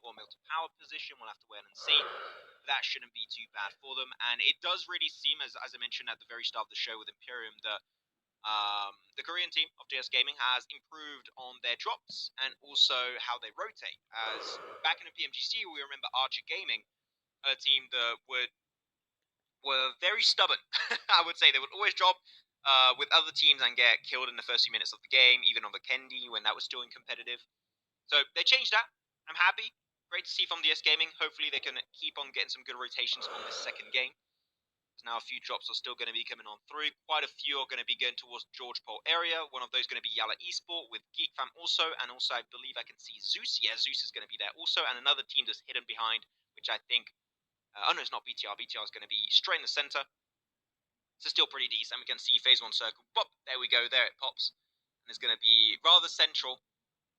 or mill to power position. We'll have to wait and see. That shouldn't be too bad for them. And it does really seem, as I mentioned at the very start of the show with Imperium, that the Korean team of JS Gaming has improved on their drops and also how they rotate. As back in the PMGC, we remember Archer Gaming, a team that were very stubborn. I would say they would always drop with other teams and get killed in the first few minutes of the game, even on the Kendi when that was still in competitive. So they changed that. I'm happy. Great to see from DS Gaming. Hopefully they can keep on getting some good rotations on this second game. Now a few drops are still going to be coming on through. Quite a few are going to be going towards George Pole area. One of those going to be Yala Esport with Geek Fam also. And also I believe I can see Zeus. Yeah, Zeus is going to be there also. And another team that's hidden behind, which I think... oh no, it's not BTR. BTR is going to be straight in the center. So still pretty decent. We can see phase 1 circle. Bop, there we go. There it pops. And it's going to be rather central.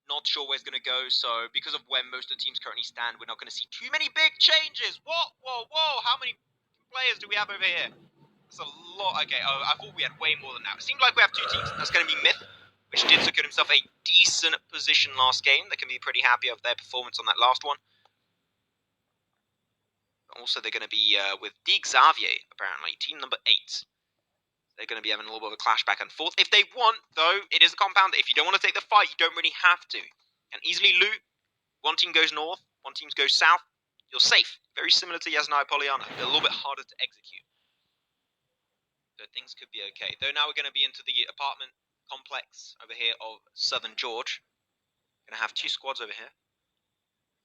Not sure where it's going to go, so because of where most of the teams currently stand, we're not going to see too many big changes. What? Whoa, whoa, how many players do we have over here? That's a lot. Okay, oh, I thought we had way more than that. It seems like we have 2 teams. That's going to be Myth, which did secure himself a decent position last game. They can be pretty happy of their performance on that last one. Also, they're going to be with D. Xavier, apparently, team number 8. They're going to be having a little bit of a clash back and forth. If they want, though, it is a compound. If you don't want to take the fight, you don't really have to. And easily loot. One team goes north, one team goes south. You're safe. Very similar to Yasnaya Polyana. They're a little bit harder to execute. So things could be okay. Though now we're going to be into the apartment complex over here of Southern George. Going to have 2 squads over here.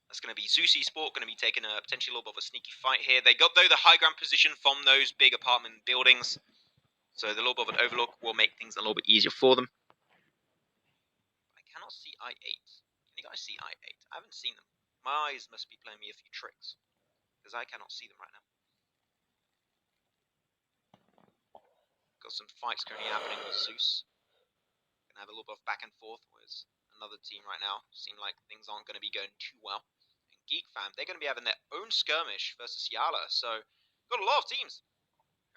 That's going to be Zeus Esport, going to be taking a potentially a little bit of a sneaky fight here. They got, though, the high ground position from those big apartment buildings. So the little bit of an overlook will make things a little bit easier for them. I cannot see I8. Can you guys see I8? I haven't seen them. My eyes must be playing me a few tricks, because I cannot see them right now. Got some fights currently happening with Zeus. Gonna have a little bit of back and forth with another team right now. Seem like things aren't going to be going too well. And Geek Fam, they're going to be having their own skirmish versus Yala. So, got a lot of teams.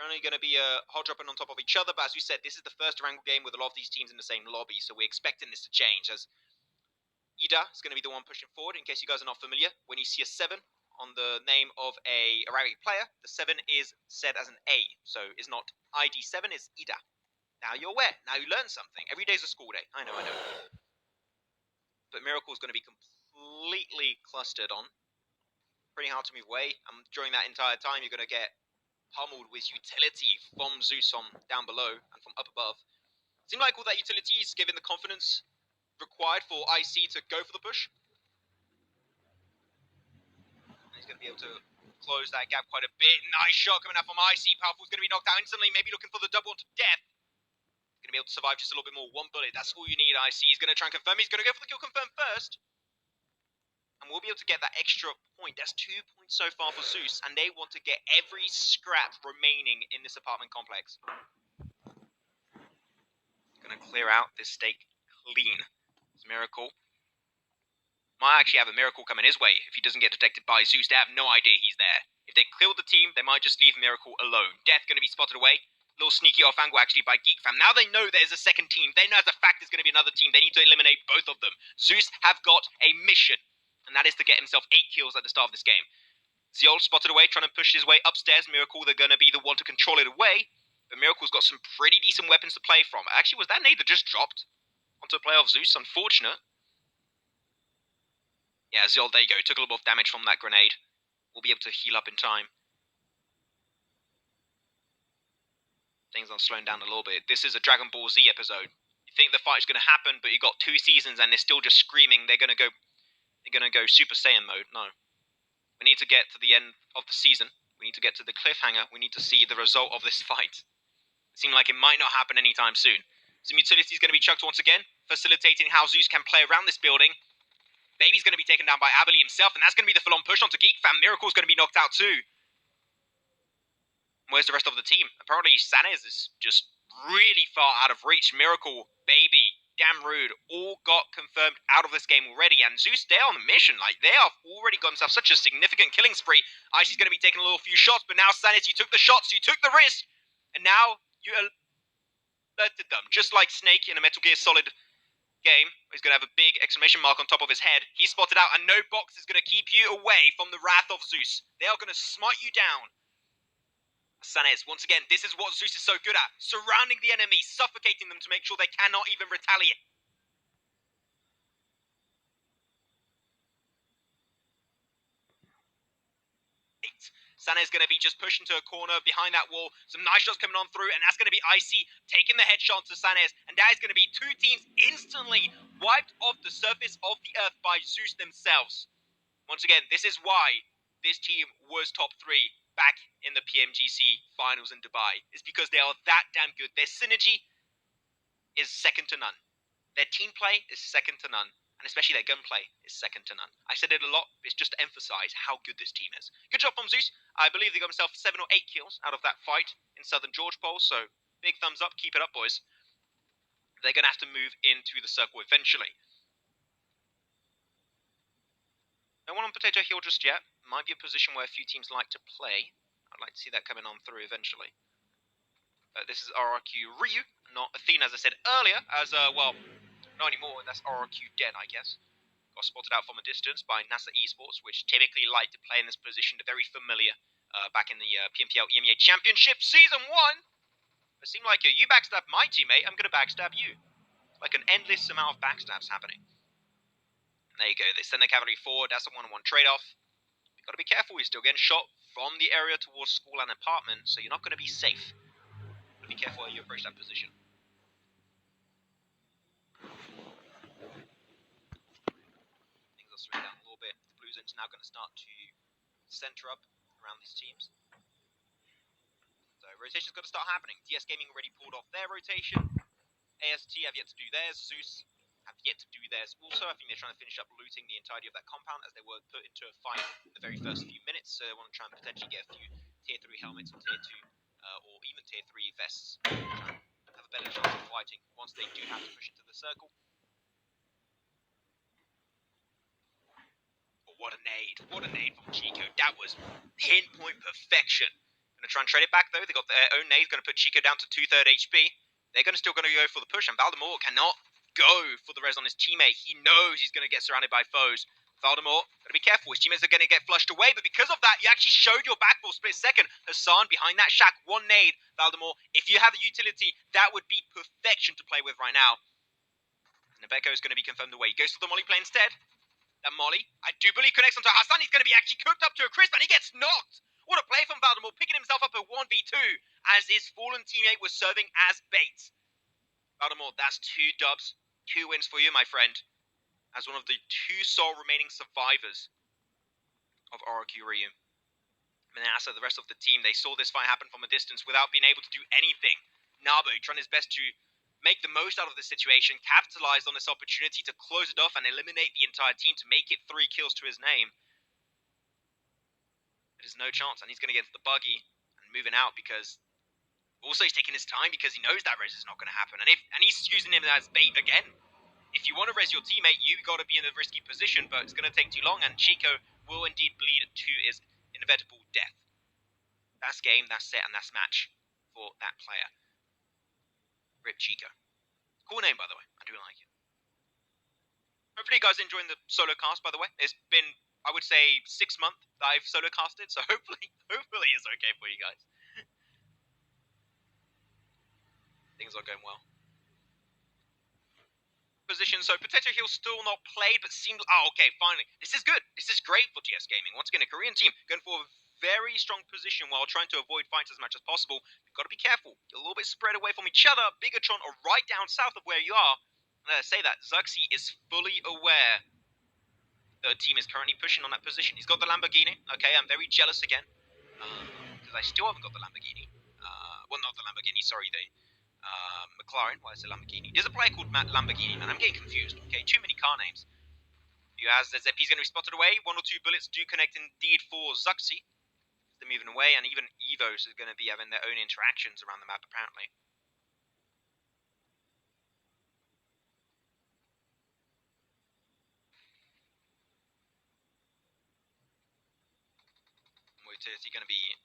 Currently going to be hot dropping on top of each other, but as we said, this is the first Wrangle game with a lot of these teams in the same lobby, so we're expecting this to change, as Ida is going to be the one pushing forward. In case you guys are not familiar, when you see a 7 on the name of a Arabic player, the 7 is said as an A, so it's not ID7, it's Ida. Now you're aware, now you learn something. Every day's a school day, I know. But Miracle is going to be completely clustered on. Pretty hard to move away, and during that entire time, you're going to get pummeled with utility from Zeus on down below and from up above. Seemed like all that utility is giving the confidence required for IC to go for the push. And he's going to be able to close that gap quite a bit. Nice shot coming out from IC. Powerful's going to be knocked out instantly, maybe looking for the double onto death. He's going to be able to survive just a little bit more. 1 bullet, that's all you need, IC. He's going to try and confirm. He's going to go for the kill confirm first. And we'll be able to get that extra point. That's 2 points so far for Zeus, and they want to get every scrap remaining in this apartment complex. Going to clear out this stake clean. It's Miracle. Might actually have a Miracle coming his way if he doesn't get detected by Zeus. They have no idea he's there. If they kill the team, they might just leave Miracle alone. Death going to be spotted away. A little sneaky off angle actually by Geek Fam. Now they know there's a second team. They know as a fact there's going to be another team. They need to eliminate both of them. Zeus have got a mission, and that is to get himself 8 kills at the start of this game. Zeol spotted away, trying to push his way upstairs. Miracle, they're going to be the one to control it away. But Miracle's got some pretty decent weapons to play from. Actually, was that nade that just dropped onto a play of Zeus? Unfortunate. Yeah, Zeol, there you go. Took a little bit of damage from that grenade. We'll be able to heal up in time. Things are slowing down a little bit. This is a Dragon Ball Z episode. You think the fight's going to happen, but you've got 2 seasons and they're still just screaming they're going to go Super Saiyan mode. No. We need to get to the end of the season. We need to get to the cliffhanger. We need to see the result of this fight. It seems like it might not happen anytime soon. Some utility is going to be chucked once again, facilitating how Zeus can play around this building. Baby's going to be taken down by Abeli himself, and that's going to be the full-on push onto Geek Fam. Miracle's going to be knocked out too. Where's the rest of the team? Apparently Sanez is just really far out of reach. Miracle, Baby, Damn Rude, all got confirmed out of this game already. And Zeus, they're on the mission. Like, they have already got themselves such a significant killing spree. Icy's going to be taking a little few shots, but now Sanez, you took the shots, you took the risk, and now you alerted them. Just like Snake in a Metal Gear Solid game. He's going to have a big exclamation mark on top of his head. He's spotted out, and no box is going to keep you away from the wrath of Zeus. They are going to smite you down. Sanez, once again, this is what Zeus is so good at. Surrounding the enemy, suffocating them to make sure they cannot even retaliate. Sanez going to be just pushed into a corner behind that wall. Some nice shots coming on through, and that's going to be Icy taking the headshot to Sanez. And that is going to be two teams instantly wiped off the surface of the earth by Zeus themselves. Once again, this is why this team was top 3 back in the PMGC finals in Dubai. It's because they are that damn good. Their synergy is second to none. Their team play is second to none. And especially their gunplay is second to none. I said it a lot, but it's just to emphasize how good this team is. Good job from Zeus. I believe they got themselves 7 or 8 kills out of that fight in Southern George Pole, so big thumbs up, keep it up, boys. They're going to have to move into the circle eventually. No one on Potato Hill just yet. Might be a position where a few teams like to play. I'd like to see that coming on through eventually. This is RRQ Ryu, not Athena, as I said earlier, as, well, not anymore, that's RRQ Dead, I guess. Got spotted out from a distance by NASA Esports, which typically like to play in this position. They're very familiar back in the PMPL EMEA Championship Season 1. It seemed like you backstabbed my teammate, I'm going to backstab you. Like an endless amount of backstabs happening. And there you go, they send the cavalry forward, that's a one-on-one trade-off. You've got to be careful, you're still getting shot from the area towards school and apartment, so you're not going to be safe. Be careful how you approach that position. Things are slowing down a little bit. The Blue Zone's now going to start to center up around these teams. So rotation's got to start happening. DS Gaming already pulled off their rotation. AST have yet to do theirs. Zeus have yet to do theirs also. I think they're trying to finish up looting the entirety of that compound as they were put into a fight in the very first few minutes. So they want to try and potentially get a few tier 3 helmets and tier 2 or even tier 3 vests. Have a better chance of fighting once they do have to push into the circle. What a nade. What a nade from Chico. That was pinpoint perfection. Going to try and trade it back, though. They got their own nade. Going to put Chico down to 2/3 HP. They're still going to go for the push, and Valdemort cannot go for the res on his teammate. He knows he's going to get surrounded by foes. Valdemort, got to be careful. His teammates are going to get flushed away, but because of that, you actually showed your back for a split second. Hassan behind that shack, one nade. Valdemort, if you have a utility, that would be perfection to play with right now. Nebeko is going to be confirmed away. He goes to the molly play instead. That molly, I do believe, connects onto Hassan. He's going to be actually cooked up to a crisp, and he gets knocked. What a play from Valdemort, picking himself up at 1v2 as his fallen teammate was serving as bait. Valdemort, that's 2 dubs, 2 wins for you, my friend, as one of the 2 sole remaining survivors of RRQ Ryu. Manasa, the rest of the team, they saw this fight happen from a distance without being able to do anything. Nabo trying his best to make the most out of the situation, capitalized on this opportunity to close it off and eliminate the entire team to make it 3 kills to his name. There's no chance, and he's going to get to the buggy and moving out because also he's taking his time because he knows that res is not going to happen, and he's using him as bait again. If you want to res your teammate, you've got to be in a risky position, but it's going to take too long, and Chico will indeed bleed to his inevitable death. That's game, that's set, and that's match for that player. Rip Chico. Cool name, by the way. I do like it. Hopefully you guys are enjoying the solo cast, by the way. It's been, I would say, 6 months that I've solo casted, so hopefully it's okay for you guys. Things are going well. Position, so Potato Hill still not played, but seems, oh, okay, finally. This is good. This is great for GS Gaming. Once again, a Korean team going for a very strong position while trying to avoid fights as much as possible. You've got to be careful. You're a little bit spread away from each other. Bigatron are right down south of where you are. And I say that, Zuxi is fully aware the team is currently pushing on that position. He's got the Lamborghini. Okay, I'm very jealous again. Because I still haven't got the Lamborghini. Well, not the Lamborghini, sorry, the McLaren. Why is it Lamborghini? There's a player called Lamborghini, man. I'm getting confused. Okay, too many car names. As the ZP's going to be spotted away. 1 or 2 bullets do connect indeed for Zuxi. They're moving away, and even Evos are going to be having their own interactions around the map, apparently. Mobility going to be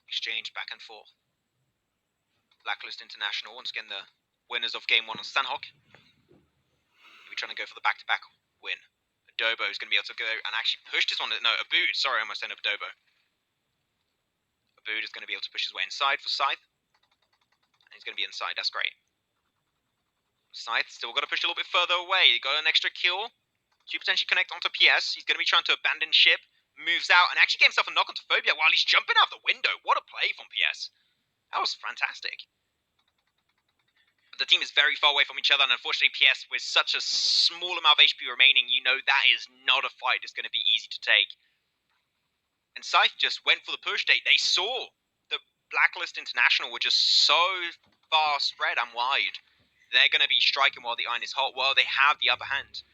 exchanged back and forth. Blacklist International, once again the winners of Game 1 on Sanhok. trying to go for the back-to-back win. Adobo is going to be able to go and actually push this one. No, Abood. Sorry, I almost said Adobo. Abood is going to be able to push his way inside for Scythe. And he's going to be inside. That's great. Scythe still got to push a little bit further away. He got an extra kill to potentially connect onto PS. He's going to be trying to abandon ship. Moves out and actually gave himself a knock onto Phobia while he's jumping out the window. What a play from PS. That was fantastic. But the team is very far away from each other, and unfortunately PS, with such a small amount of HP remaining, you know that is not a fight that's going to be easy to take. And Scythe just went for the push. They saw the Blacklist International were just so far spread and wide. They're going to be striking while the iron is hot. Well, they have the upper hand.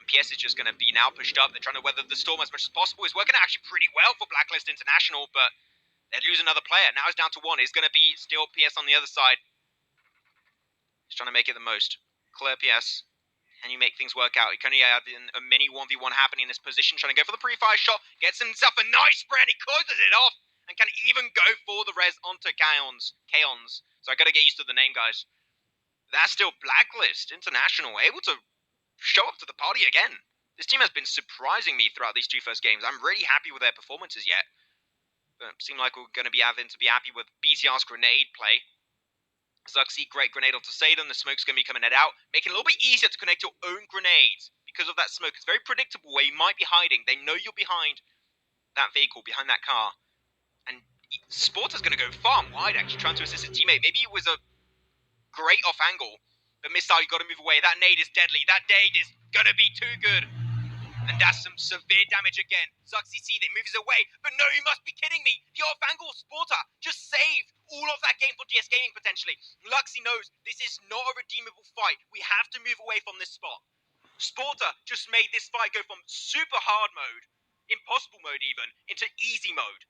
And PS is just going to be now pushed up. They're trying to weather the storm as much as possible. It's working actually pretty well for Blacklist International, but they lose another player. Now it's down to one. It's going to be still PS on the other side. He's trying to make it the most. Clear PS. Can you make things work out? He can only have a mini 1v1 happening in this position. Trying to go for the pre-fire shot. Gets himself a nice spread. He closes it off. And can even go for the res onto Kaons. So I got to get used to the name, guys. That's still Blacklist International. Able to show up to the party again. This team has been surprising me throughout these two first games. I'm really happy with their performances yet. But it seemed like we're going to be having to be happy with BTR's grenade play. Zuxi, great grenade onto Sadon. The smoke's going to be coming out, making it a little bit easier to connect your own grenades because of that smoke. It's very predictable where you might be hiding. They know you're behind that vehicle, behind that car. And Sporter's going to go far and wide, actually, trying to assist his teammate. Maybe it was a great off angle, but Missile, you got to move away. That nade is deadly. That nade is going to be too good. And that's some severe damage again. Zuxi sees it, moves away. But no, you must be kidding me. The off-angle Sporter just saved all of that game for GS Gaming, potentially. Luxy knows this is not a redeemable fight. We have to move away from this spot. Sporter just made this fight go from super hard mode, impossible mode even, into easy mode.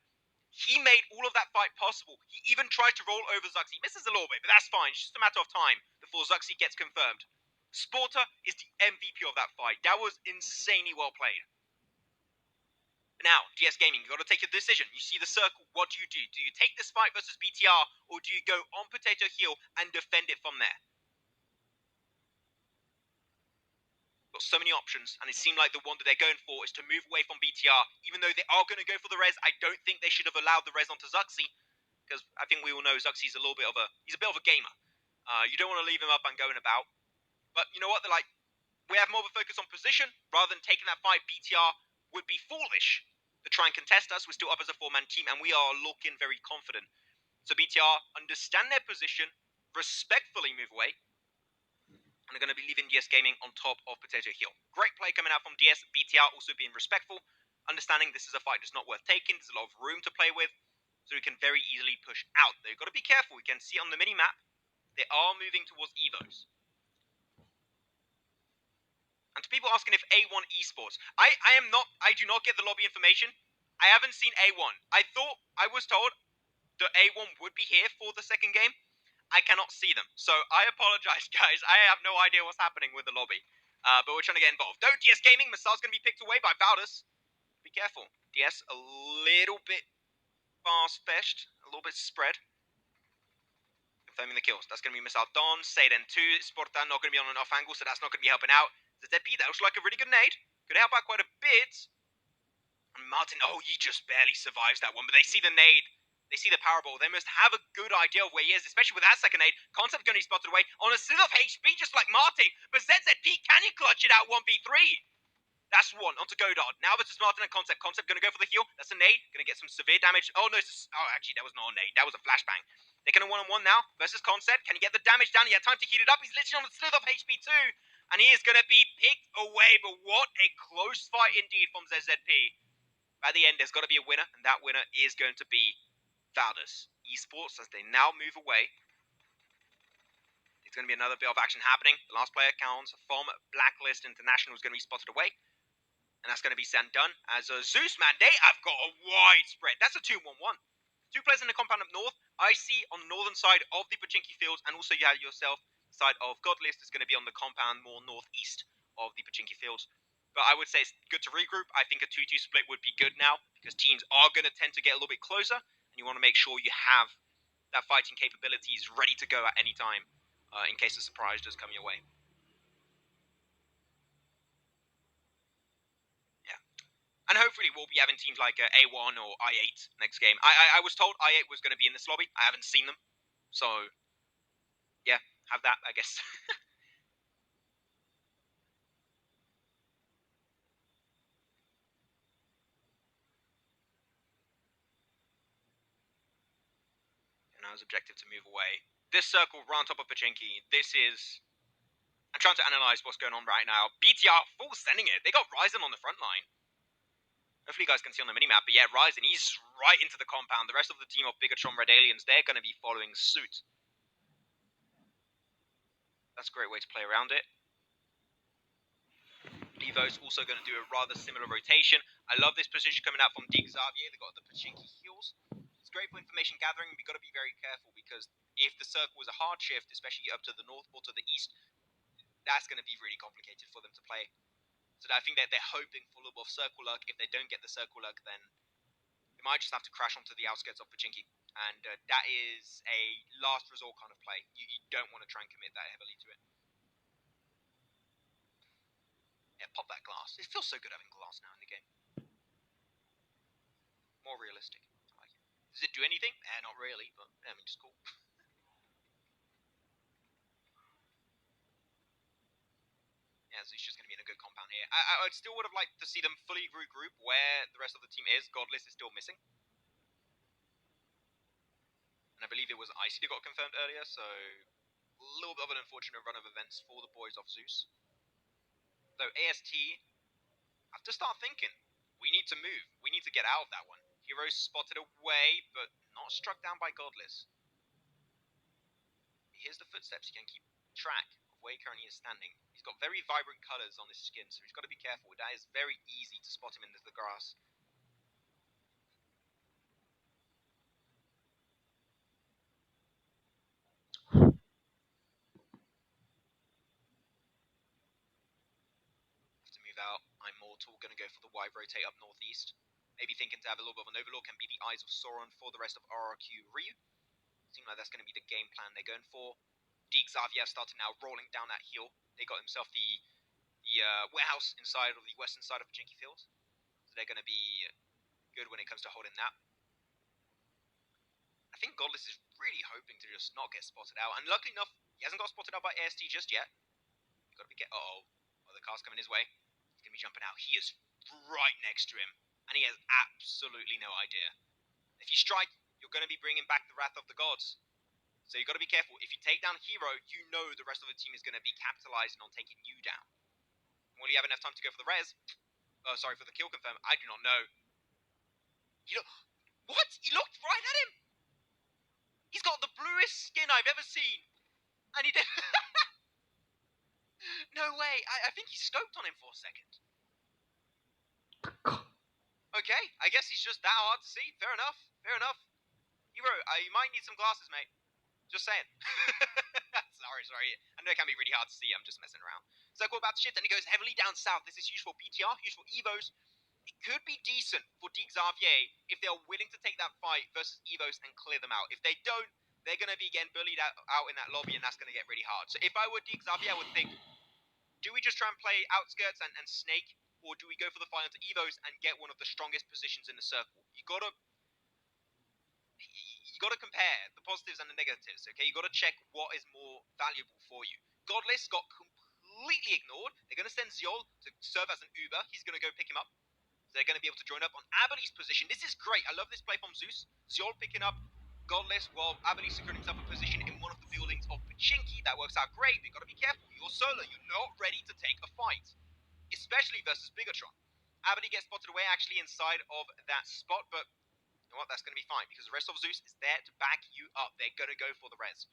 He made all of that fight possible. He even tried to roll over Zuxi. Misses a little bit, but that's fine. It's just a matter of time before Zuxi gets confirmed. Sporter is the MVP of that fight. That was insanely well played. Now, GS Gaming, you've got to take a decision. You see the circle, what do? Do you take this fight versus BTR, or do you go on Potato Hill and defend it from there? Got so many options, and it seemed like the one that they're going for is to move away from BTR. Even though they are going to go for the res, I don't think they should have allowed the res onto Zuxi, because I think we all know Zuxi's a bit of a gamer. You don't want to leave him up and going about. But you know what? They're like, we have more of a focus on position rather than taking that fight. BTR would be foolish to try and contest us. We're still up as a four-man team, and we are looking very confident. So BTR understand their position, respectfully move away, and they're going to be leaving DS Gaming on top of Potato Hill. Great play coming out from DS. BTR also being respectful, understanding this is a fight that's not worth taking. There's a lot of room to play with, so we can very easily push out. They've got to be careful. We can see on the mini-map, they are moving towards Evos. And to people asking if A1 Esports, I do not get the lobby information. I haven't seen A1. I was told that A1 would be here for the second game. I cannot see them. So I apologize, guys. I have no idea what's happening with the lobby. But we're trying to get involved. Though DS Gaming, Missile's going to be picked away by Valdus. Be careful. DS a little bit fast-fetched, a little bit spread. Confirming the kills. That's going to be Missile Don, Seiden 2, Sporta not going to be on an off angle, so that's not going to be helping out. The ZP, that looks like a really good nade. Could help out quite a bit. And Martin, oh, he just barely survives that one, but they see the nade. They see the powerball. They must have a good idea of where he is, especially with that second nade. Concept going to be spotted away on a slither of HP, just like Martin. But ZZP, can he clutch it out 1v3? That's one. Onto Godard. Now versus Martin and Concept. Concept going to go for the heal. That's a nade. Going to get some severe damage. Oh, no. Actually, that was not a nade. That was a flashbang. They're going to one-on-one now versus Concept. Can he get the damage down? He had time to heat it up. He's literally on the slither of HP too. And he is going to be picked away. But what a close fight indeed from ZZP. At the end, there's got to be a winner. And that winner is going to be Valdus Esports as they now move away. It's going to be another bit of action happening. The last player counts from Blacklist International is going to be spotted away. And that's going to be Sandun as a Zeus mandate. I've got a wide spread. That's a 2-1-1. Two players in the compound up north. I see on the northern side of the Pachinki fields. And also you have yourself side of Godlist is going to be on the compound more northeast of the Pachinki fields. But I would say it's good to regroup. I think a 2-2 split would be good now. Because teams are going to tend to get a little bit closer. And you want to make sure you have that fighting capabilities ready to go at any time. In case a surprise does come your way. And hopefully we'll be having teams like A1 or I8 next game. I was told I8 was going to be in this lobby. I haven't seen them. So, yeah, have that, I guess. And I was objective to move away. This circle right on top of Pachinki. This is... I'm trying to analyze what's going on right now. BTR full sending it. They got Ryzen on the front line. Hopefully you guys can see on the minimap. But yeah, Ryzen, he's right into the compound. The rest of the team of Bigatron Red Aliens, they're going to be following suit. That's a great way to play around it. Evo's also going to do a rather similar rotation. I love this position coming out from Deep Xavier. They've got the Pachinki heals. It's great for information gathering. We've got to be very careful because if the circle is a hard shift, especially up to the north or to the east, that's going to be really complicated for them to play. So I think that they're hoping for a little bit of circle luck. If they don't get the circle luck, then they might just have to crash onto the outskirts of Pachinki. And that is a last resort kind of play. You don't want to try and commit that heavily to it. Yeah, pop that glass. It feels so good having glass now in the game. More realistic. I like it. Does it do anything? Not really, but I mean, it's cool. Yeah, so he's just going to be in a good compound here. I still would have liked to see them fully regroup where the rest of the team is. Godless is still missing. And I believe it was Icy that got confirmed earlier, so a little bit of an unfortunate run of events for the boys of Zeus. Though AST have to start thinking. We need to move. We need to get out of that one. Heroes spotted away, but not struck down by Godless. Here's the footsteps. He can keep track of where he currently is standing. He's got very vibrant colours on his skin, so he's got to be careful. That is very easy to spot him into the grass. Have to move out. I'm Mortal. Going to go for the wide rotate up northeast. Maybe thinking to have a little bit of an overlord can be the eyes of Sauron for the rest of RRQ Ryu. Seems like that's going to be the game plan they're going for. Deke Xavier started now rolling down that hill. They got himself the warehouse inside of the western side of Pachinki Field. So they're going to be good when it comes to holding that. I think Godless is really hoping to just not get spotted out. And luckily enough, he hasn't got spotted out by AST just yet. You've got to be oh, the car's coming his way. He's going to be jumping out. He is right next to him. And he has absolutely no idea. If you strike, you're going to be bringing back the wrath of the gods. So you've got to be careful. If you take down Hero, you know the rest of the team is going to be capitalizing on taking you down. Will you have enough time to go for the res? Sorry, for the kill confirm. I do not know. What? He looked right at him! He's got the bluest skin I've ever seen. And he did... No way. I think he scoped on him for a second. Okay, I guess he's just that hard to see. Fair enough. Fair enough. Hero, you might need some glasses, mate. Just saying. sorry. I know it can be really hard to see. I'm just messing around. Circle about to shift, and it goes heavily down south. This is used for BTR, used for Evos. It could be decent for Deke Xavier if they're willing to take that fight versus Evos and clear them out. If they don't, they're going to be getting bullied out in that lobby, and that's going to get really hard. So if I were Deke Xavier, I would think, do we just try and play outskirts and snake, or do we go for the fight onto Evos and get one of the strongest positions in the circle? You got to compare the positives and the negatives, okay? You got to check what is more valuable for you. Godless got completely ignored. They're going to send Ziol to serve as an Uber. He's going to go pick him up. So they're going to be able to join up on Abeli's position. This is great. I love this play from Zeus. Ziol picking up Godless while Abeli securing himself a position in one of the buildings of Pachinki. That works out great, but you got to be careful. You're solo. You're not ready to take a fight, especially versus Bigatron. Abeli gets spotted away actually inside of that spot, but you know what? That's going to be fine because the rest of Zeus is there to back you up. They're going to go for the res.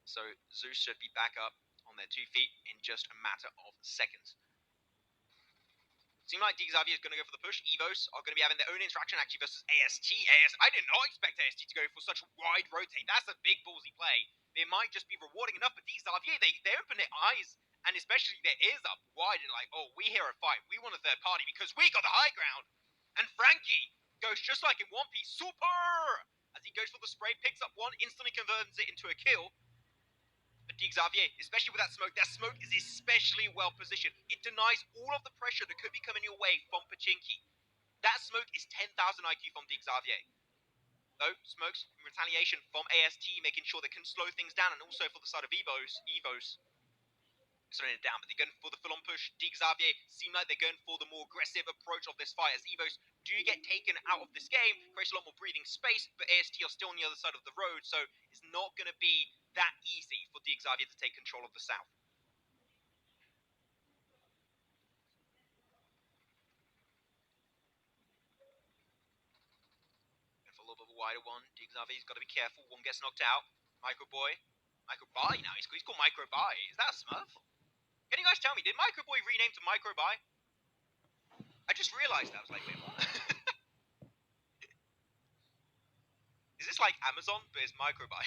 So Zeus should be back up on their 2 feet in just a matter of seconds. Seems like Deke Xavier is going to go for the push. Evos are going to be having their own interaction actually versus AST. I did not expect AST to go for such a wide rotate. That's a big ballsy play. It might just be rewarding enough, but Deke Xavier, they open their eyes and especially their ears up wide and like, oh, we hear a fight. We want a third party because we got the high ground. And Frankie goes just like in One Piece. Super! As he goes for the spray, picks up one, instantly converts it into a kill. But Xavier, especially with that smoke is especially well positioned. It denies all of the pressure that could be coming your way from Pachinki. That smoke is 10,000 IQ from Xavier. Though, smokes in retaliation from AST, making sure they can slow things down, and also for the side of Evos, slowing it down, but they're going for the full-on push. Xavier seem like they're going for the more aggressive approach of this fight, as Evos do get taken out of this game, creates a lot more breathing space, but AST are still on the other side of the road, so it's not going to be that easy for Xavier to take control of the South. And for a little bit of a wider one, Xavier's got to be careful. One gets knocked out. Micro Boy now. He's called Micro Boy. Is that a Smurf? Can you guys tell me, did Micro Boy rename to Micro Boy? I just realized that. I was like, wait, what? Is this like Amazon, but it's Micro Boy?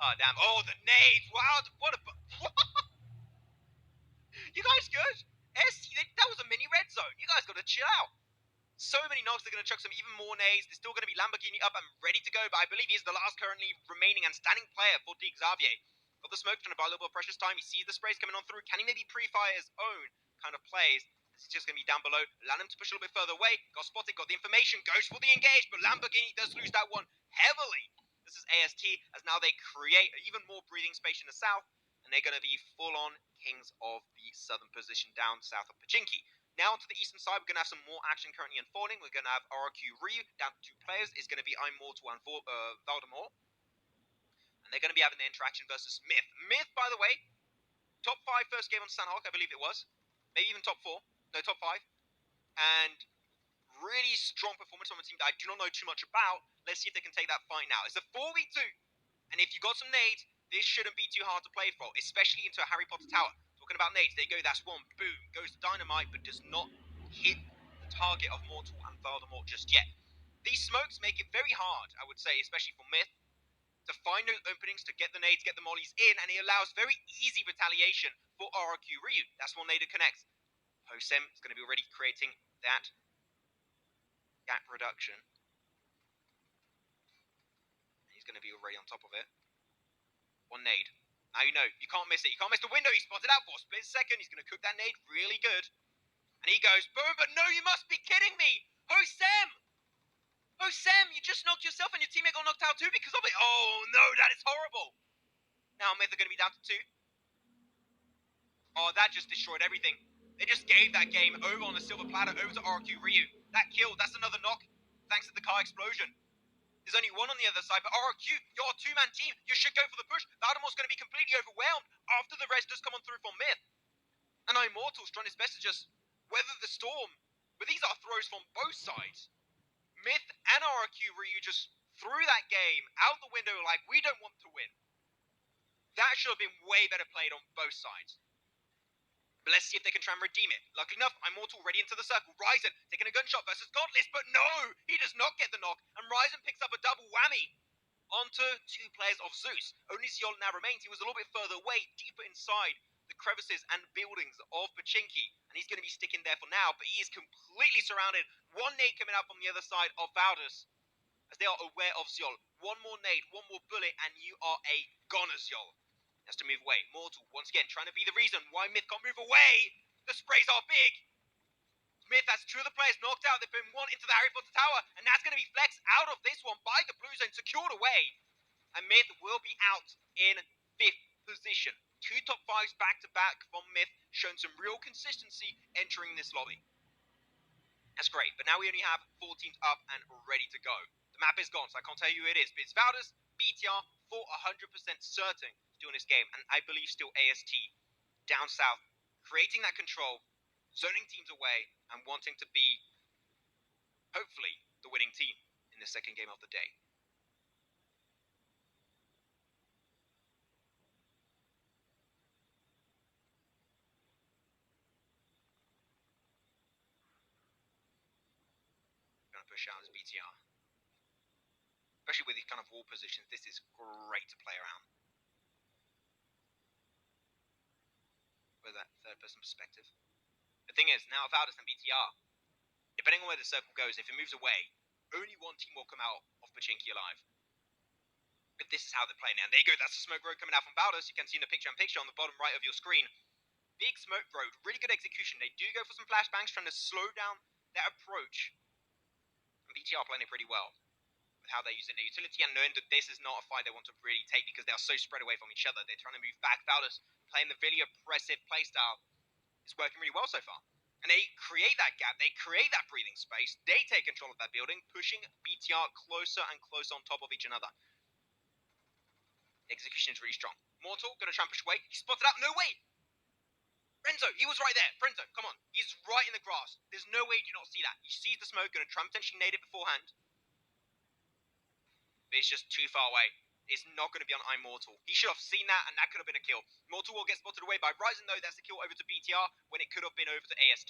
Oh, damn. Oh, the nades. Wow. What a... You guys good? That was a mini red zone. You guys got to chill out. So many knocks, they're going to chuck some even more nades. There's still going to be Lamborghini up and ready to go, but I believe he's the last currently remaining and standing player for Xavier. Got the smoke, trying to buy a little bit of precious time. He sees the sprays coming on through. Can he maybe pre-fire his own kind of plays? He's just going to be down below. Allow him to push a little bit further away. Got spotted, got the information, goes for the engage, but Lamborghini does lose that one heavily. This is AST, as now they create even more breathing space in the south, and they're going to be full-on kings of the southern position down south of Pachinki. Now onto the eastern side, we're going to have some more action currently unfolding. We're going to have RRQ Ryu down to 2 players. It's going to be Immortal and Valdemort. And they're going to be having the interaction versus Myth. Myth, by the way, top 5 first game on Sandhawk, I believe it was. Maybe even top 4. No, top 5. And really strong performance on a team that I do not know too much about. Let's see if they can take that fight now. It's a 4v2. And if you got some nades, this shouldn't be too hard to play for, especially into a Harry Potter tower. Talking about nades, they go, that's one, boom, goes to Dynamite, but does not hit the target of Mortal and Voldemort just yet. These smokes make it very hard, I would say, especially for Myth, to find those openings, to get the nades, get the mollies in, and it allows very easy retaliation for RRQ Ryu. That's one nade that connects. Hosem is going to be already creating that gap reduction. He's going to be already on top of it. One nade. Now you know, you can't miss it. You can't miss the window. He spotted out for a split second. He's going to cook that nade really good. And he goes, boom, but no, you must be kidding me. Hosem! Hosem, you just knocked yourself and your teammate got knocked out too because of it. Oh, no, that is horrible. Now Myth are going to be down to 2. Oh, that just destroyed everything. They just gave that game over on the silver platter over to RQ Ryu. That kill, that's another knock thanks to the car explosion. There's only one on the other side, but RRQ, you're a 2-man team. You should go for the push. Valdemort's going to be completely overwhelmed after the res does come on through from Myth. And Immortal's trying his best to just weather the storm. But these are throws from both sides. Myth and RRQ Ryu just threw that game out the window like, we don't want to win. That should have been way better played on both sides. But let's see if they can try and redeem it. Luckily enough, Immortal ready into the circle. Ryzen taking a gunshot versus Godless, but no! He does not get the knock, and Ryzen picks up a double whammy onto 2 players of Zeus. Only Zyol now remains. He was a little bit further away, deeper inside the crevices and buildings of Pachinki, and he's going to be sticking there for now, but he is completely surrounded. One nade coming out from the other side of Valdus, as they are aware of Zyol. One more nade, one more bullet, and you are a goner, Zyol. Has to move away. Mortal, once again, trying to be the reason why Myth can't move away. The sprays are big. Myth has 2 of the players knocked out. They've been 1 into the Harry Potter tower, and that's going to be Flex out of this one by the blue zone, secured away. And Myth will be out in 5th position. 2 top 5s back-to-back from Myth, showing some real consistency entering this lobby. That's great, but now we only have 4 teams up and ready to go. The map is gone, so I can't tell you who it is, but it's Valdus, BTR, for 100% certain still in this game, and I believe still AST down south, creating that control, zoning teams away, and wanting to be, hopefully, the winning team in the second game of the day. Going to push out as BTR. Especially with these kind of wall positions, this is great to play around. With that third-person perspective. The thing is, now Valdus and BTR, depending on where the circle goes, if it moves away, only one team will come out of Pachinki alive. if this is how they're playing. And there you go, that's the smoke road coming out from Baldus. You can see in the picture-in-picture on the bottom right of your screen. Big smoke road, really good execution. They do go for some flashbangs, trying to slow down their approach. And BTR playing it pretty well with how they're using their utility and knowing that this is not a fight they want to really take because they are so spread away from each other. They're trying to move back. Baldus playing the really oppressive playstyle. It's working really well so far. And they create that gap, they create that breathing space, they take control of that building, pushing BTR closer and closer on top of each another. Execution is really strong. Mortal, gonna try and push away. He spotted out, no way! Renzo, he was right there. Renzo, come on. He's right in the grass. There's no way you do not see that. He sees the smoke, gonna try and potentially nade it beforehand. But it's just too far away. It's not going to be on iMortal. He should have seen that, and that could have been a kill. Mortal will get spotted away by Ryzen, though. That's the kill over to BTR when it could have been over to AST.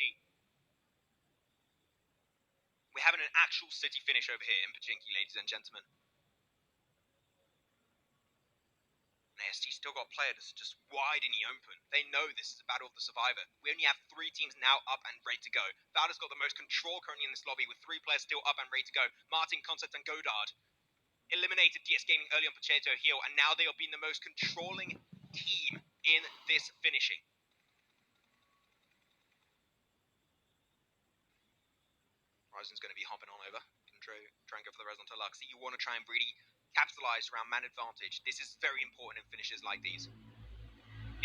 We're having an actual city finish over here in Pachinki, ladies and gentlemen. And AST still got players just wide in the open. They know this is a battle of the survivor. We only have 3 teams now up and ready to go. Valor's got the most control currently in this lobby with 3 players still up and ready to go. Martin, Concept, and Godard eliminated DS Gaming early on Potato Hill, and now they are being the most controlling team in this finishing. Ryzen's going to be hopping on over. Try and go for the res onto Lux. You want to try and really capitalize around man advantage. This is very important in finishes like these.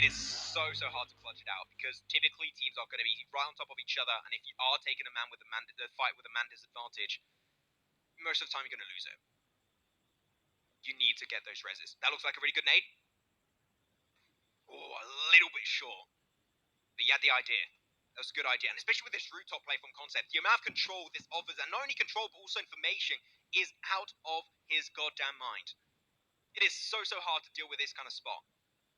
It is so hard to clutch it out because typically teams are going to be right on top of each other, and if you are taking a man with the fight with a man disadvantage, most of the time you're going to lose it. You need to get those reses. That looks like a really good nade. Oh, a little bit short, but you had the idea. That was a good idea, and especially with this rooftop play from Concept, the amount of control this offers, and not only control but also information, is out of his goddamn mind. It is so hard to deal with this kind of spot.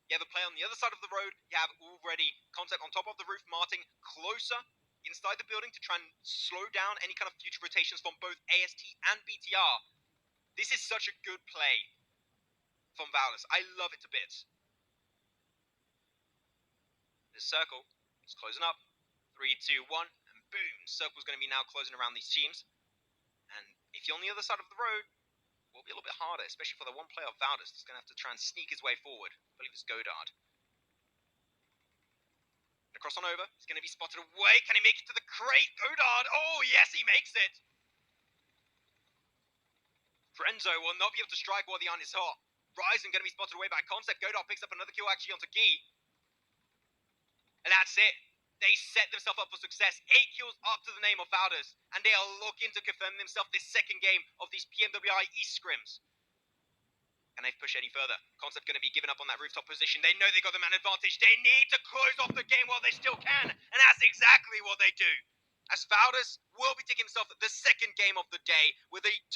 You have a play on the other side of the road, you have already Concept on top of the roof, Martin closer inside the building to try and slow down any kind of future rotations from both AST and BTR. This is such a good play from Valus. I love it to bits. This circle is closing up. 3, 2, 1, and boom. Circle's going to be now closing around these teams. And if you're on the other side of the road, it will be a little bit harder, especially for the one player of Valdus that's going to have to try and sneak his way forward. I believe it's Godard. And across on over, he's going to be spotted away. Can he make it to the crate? Godard, oh yes, he makes it! Frenzo will not be able to strike while the iron is hot. Ryzen going to be spotted away by Concept. Godard picks up another kill actually onto Guy. And that's it. They set themselves up for success. 8 kills up to the name of Valdus, and they are looking to confirm themselves this second game of these PMWI East Scrims. Can they push any further? Concept going to be giving up on that rooftop position. They know they got the man advantage. They need to close off the game while they still can, and that's exactly what they do. As Valdus will be taking himself the second game of the day with a